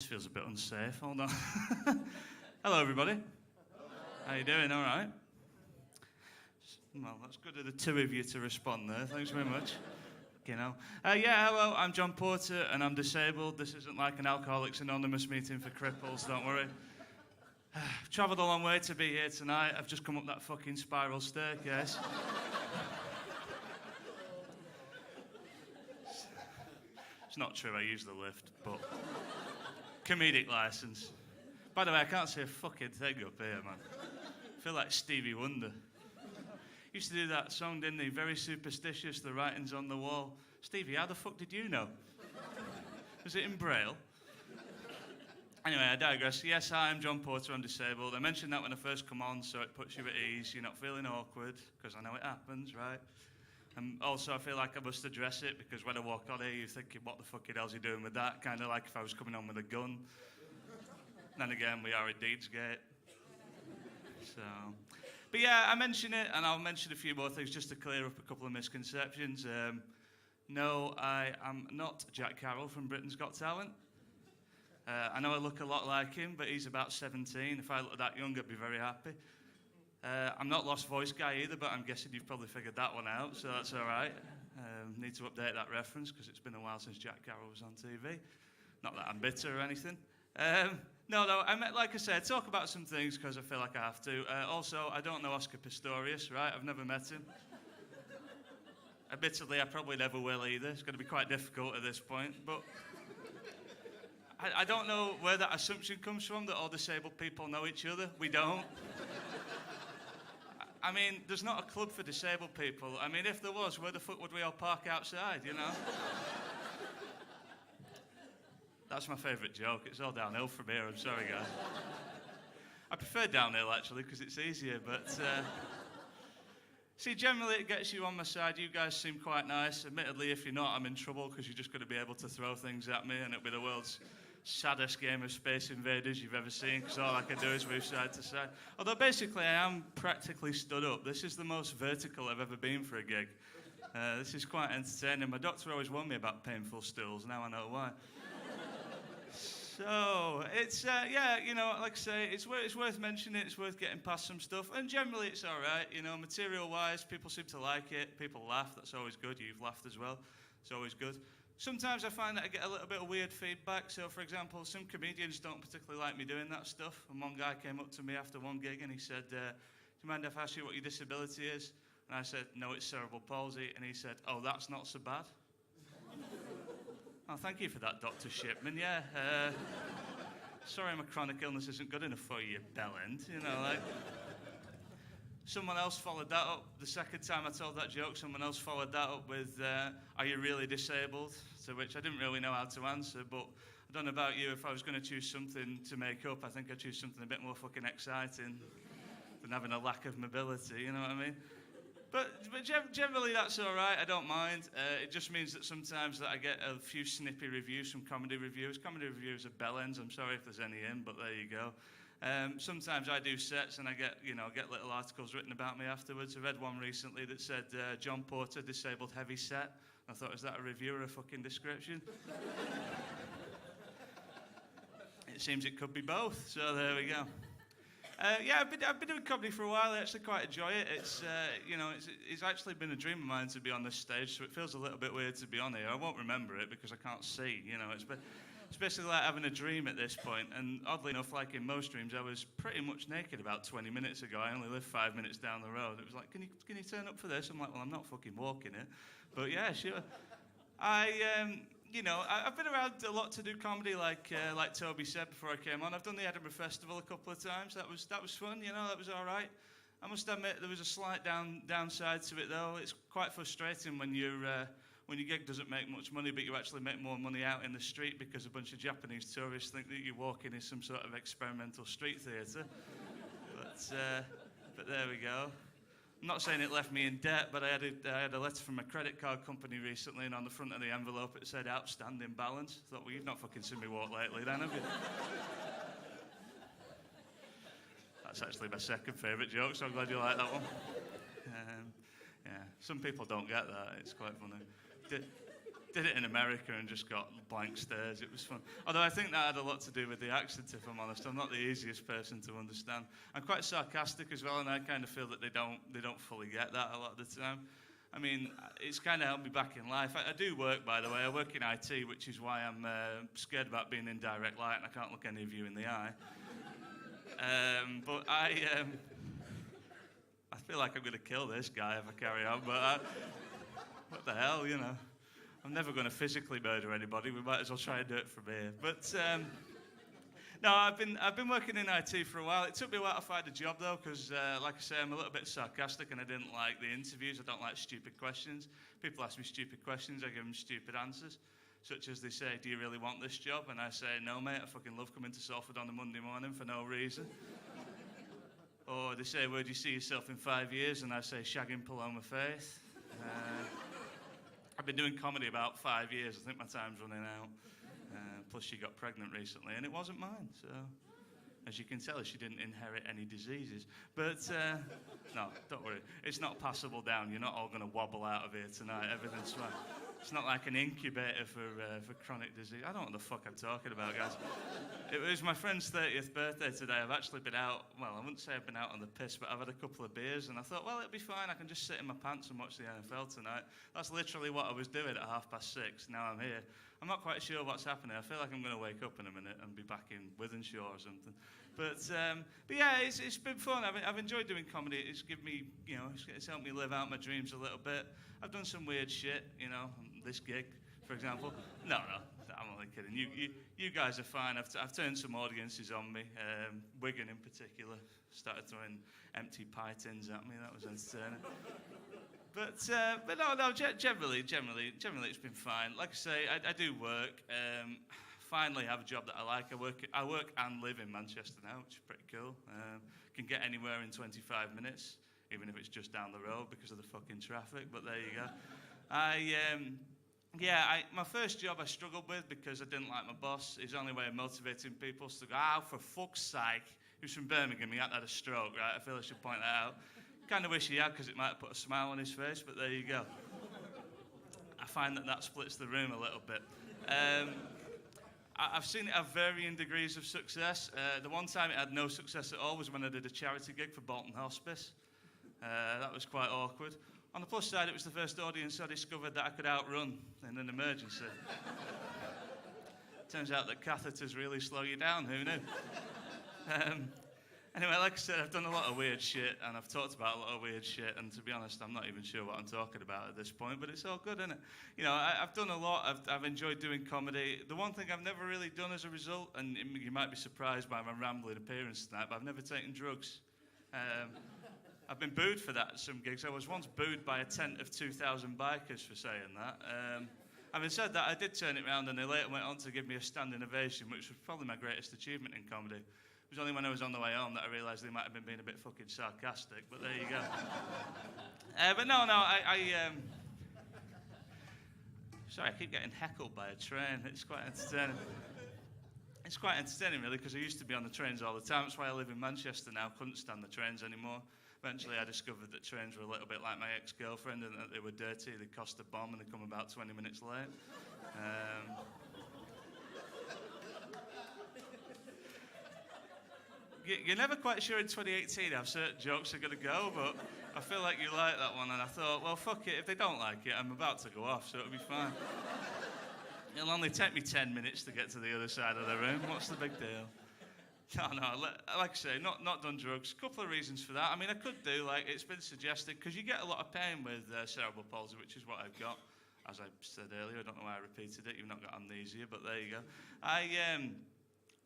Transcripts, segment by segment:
This feels a bit unsafe. Hold on. Hello, everybody. How you doing? All right. Well, that's good of the two of you to respond there. Thanks very much. Hello, I'm John Porter and I'm disabled. This isn't like an Alcoholics Anonymous meeting for cripples, don't worry. I've travelled a long way to be here tonight. I've just come up that fucking spiral staircase. It's not true, I use the lift, but comedic license. By the way, I can't see a fucking thing up here, man. I feel like Stevie Wonder. Used to do that song, didn't he? Very superstitious, the writing's on the wall. Stevie, how the fuck did you know? Was it in Braille? Anyway, I digress. Yes, hi, I'm John Porter, I'm disabled. I mentioned that when I first come on, so it puts you at ease. You're not feeling awkward, because I know it happens, right? And also, I feel like I must address it, because when I walk on here, you're thinking, what the fuck hell's he doing with that? Kind of like if I was coming on with a gun. Then again, we are at Deedsgate. So... But yeah, I mention it, and I'll mention a few more things just to clear up a couple of misconceptions. No, I am not Jack Carroll from Britain's Got Talent. I know I look a lot like him, but he's about 17. If I looked that young, I'd be very happy. I'm not Lost Voice guy either, but I'm guessing you've probably figured that one out, so that's all right. Need to update that reference, because it's been a while since Jack Carroll was on TV. Not that I'm bitter or anything. No, like I said, talk about some things because I feel like I have to. Also, I don't know Oscar Pistorius, right? I've never met him. Admittedly, I probably never will either. It's going to be quite difficult at this point. But I don't know where that assumption comes from, that all disabled people know each other. We don't. I mean, there's not a club for disabled people. I mean, if there was, where the fuck would we all park outside, you know? That's my favourite joke. It's all downhill from here. I'm sorry, guys. I prefer downhill, actually, because it's easier. But, see, generally it gets you on my side. You guys seem quite nice. Admittedly, if you're not, I'm in trouble, because you're just going to be able to throw things at me, and it'll be the world's saddest game of Space Invaders you've ever seen, because all I can do is move side to side. Although, basically, I am practically stood up. This is the most vertical I've ever been for a gig. This is quite entertaining. My doctor always warned me about painful stools. Now I know why. So, it's, like I say, it's worth mentioning, it's worth getting past some stuff, and generally it's all right, material-wise, people seem to like it, people laugh, that's always good, you've laughed as well, it's always good. Sometimes I find that I get a little bit of weird feedback, so for example, some comedians don't particularly like me doing that stuff, and one guy came up to me after one gig and he said, do you mind if I ask you what your disability is? And I said, no, it's cerebral palsy, and he said, oh, that's not so bad. Oh, thank you for that, Dr. Shipman. Yeah, sorry my chronic illness isn't good enough for you, bellend. Someone else followed that up. The second time I told that joke, someone else followed that up with, are you really disabled? To which I didn't really know how to answer, but I don't know about you, if I was going to choose something to make up, I think I'd choose something a bit more fucking exciting than having a lack of mobility, you know what I mean? But generally that's all right, I don't mind. It just means that sometimes that I get a few snippy reviews from comedy reviewers. Comedy reviewers are bellends, I'm sorry if there's any in, but there you go. Sometimes I do sets and I get little articles written about me afterwards. I read one recently that said, John Porter, disabled heavy set. I thought, is that a review or a fucking description? It seems it could be both, so there we go. I've been doing comedy for a while. I actually quite enjoy it. It's actually been a dream of mine to be on this stage, so it feels a little bit weird to be on here. I won't remember it because I can't see, It's basically like having a dream at this point, and oddly enough, like in most dreams, I was pretty much naked about 20 minutes ago. I only live 5 minutes down the road. It was like, can you turn up for this? I'm like, well, I'm not fucking walking it. But yeah, sure. I've been around a lot to do comedy, like Toby said before I came on. I've done the Edinburgh Festival a couple of times. That was fun, that was all right. I must admit there was a slight downside to it though. It's quite frustrating when your gig doesn't make much money, but you actually make more money out in the street because a bunch of Japanese tourists think that you're walking in some sort of experimental street theatre. But there we go. I'm not saying it left me in debt, but I had a letter from my credit card company recently, and on the front of the envelope it said outstanding balance. I thought, well, you've not fucking seen me walk lately then, have you? That's actually my second favourite joke, so I'm glad you like that one. Some people don't get that, it's quite funny. Did it in America and just got blank stares. It was fun. Although I think that had a lot to do with the accent, if I'm honest. I'm not the easiest person to understand. I'm quite sarcastic as well, and I kind of feel that they don't fully get that a lot of the time. I mean, it's kind of helped me back in life. I do work, by the way. I work in IT, which is why I'm scared about being in direct light and I can't look any of you in the eye. But I feel like I'm going to kill this guy if I carry on, but what the hell, you know. I'm never going to physically murder anybody. We might as well try and do it from here. But no, I've been working in IT for a while. It took me a while to find a job though, because like I say, I'm a little bit sarcastic and I didn't like the interviews. I don't like stupid questions. People ask me stupid questions, I give them stupid answers, such as they say, "Do you really want this job?" And I say, "No, mate. I fucking love coming to Salford on a Monday morning for no reason." Or they say, "Where do you see yourself in 5 years?" And I say, "Shagging Paloma Faith." I've been doing comedy about 5 years. I think my time's running out. Plus, she got pregnant recently, and it wasn't mine. So, as you can tell, she didn't inherit any diseases. But, no, don't worry. It's not passable down. You're not all going to wobble out of here tonight. Everything's fine. It's not like an incubator for chronic disease. I don't know what the fuck I'm talking about, guys. It was my friend's 30th birthday today. I've actually been out, well, I wouldn't say I've been out on the piss, but I've had a couple of beers, and I thought, well, it'll be fine. I can just sit in my pants and watch the NFL tonight. That's literally what I was doing at 6:30. Now I'm here. I'm not quite sure what's happening. I feel like I'm going to wake up in a minute and be back in Withenshaw or something. But yeah, it's been fun. I've enjoyed doing comedy. It's given me, you know, it's helped me live out my dreams a little bit. I've done some weird shit, you know, this gig, for example. No, I'm only kidding. You guys are fine. I've turned some audiences on me. Wigan in particular started throwing empty pie tins at me. That was entertaining. But no, generally it's been fine. Like I say, I do work. Finally have a job that I like. I work and live in Manchester now, which is pretty cool. Can get anywhere in 25 minutes, even if it's just down the road because of the fucking traffic. But there you go. My first job I struggled with because I didn't like my boss. His only way of motivating people is to go, for fuck's sake. He was from Birmingham. He had a stroke, right? I feel I should point that out. Kind of wish he had because it might have put a smile on his face, but there you go. I find that splits the room a little bit. I've seen it have varying degrees of success. The one time it had no success at all was when I did a charity gig for Bolton Hospice. That was quite awkward. On the plus side, it was the first audience I discovered that I could outrun in an emergency. Turns out that catheters really slow you down, who knew? Anyway, like I said, I've done a lot of weird shit, and I've talked about a lot of weird shit, and to be honest, I'm not even sure what I'm talking about at this point, but it's all good, isn't it? You know, I've done a lot. I've enjoyed doing comedy. The one thing I've never really done as a result, and you might be surprised by my rambling appearance tonight, but I've never taken drugs. I've been booed for that at some gigs. I was once booed by a tent of 2,000 bikers for saying that. Having said that, I did turn it around, and they later went on to give me a standing ovation, which was probably my greatest achievement in comedy. It was only when I was on the way home that I realised they might have been being a bit fucking sarcastic, but there you go. But no, sorry, I keep getting heckled by a train. It's quite entertaining. It's quite entertaining, really, because I used to be on the trains all the time. That's why I live in Manchester now. Couldn't stand the trains anymore. Eventually, I discovered that trains were a little bit like my ex-girlfriend and that they were dirty. They cost a bomb and they come about 20 minutes late. You're never quite sure in 2018 how certain jokes are going to go, but I feel like you like that one, and I thought, well, fuck it. If they don't like it, I'm about to go off, so it'll be fine. It'll only take me 10 minutes to get to the other side of the room. What's the big deal? No, like I say, not done drugs. A couple of reasons for that. I mean, I could do, like, it's been suggested, because you get a lot of pain with cerebral palsy, which is what I've got. As I said earlier, I don't know why I repeated it. You've not got amnesia, but there you go.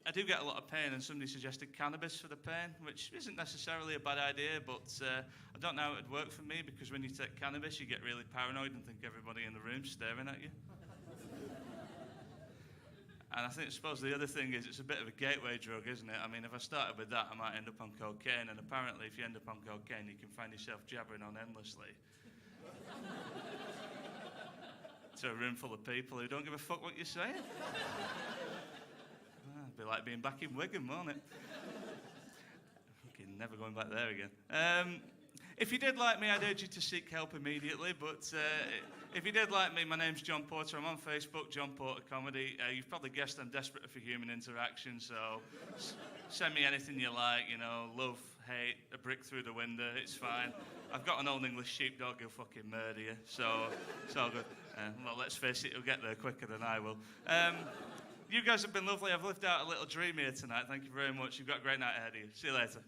I do get a lot of pain, and somebody suggested cannabis for the pain, which isn't necessarily a bad idea, but I don't know how it would work for me, because when you take cannabis, you get really paranoid and think everybody in the room's staring at you. And I suppose the other thing is it's a bit of a gateway drug, isn't it? I mean, if I started with that, I might end up on cocaine, and apparently if you end up on cocaine, you can find yourself jabbering on endlessly. To a room full of people who don't give a fuck what you're saying. It'd be like being back in Wigan, won't it? Okay, never going back there again. If you did like me, I'd urge you to seek help immediately. But if you did like me, my name's John Porter. I'm on Facebook, John Porter Comedy. You've probably guessed I'm desperate for human interaction, so send me anything you like, you know, love, hate, a brick through the window, it's fine. I've got an old English sheepdog who'll fucking murder you, so it's all good. Well, let's face it, he'll get there quicker than I will. You guys have been lovely. I've lived out a little dream here tonight. Thank you very much. You've got a great night ahead of you. See you later.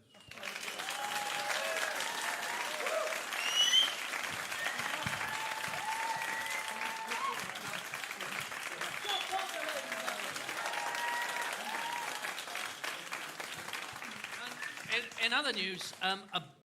In other news, a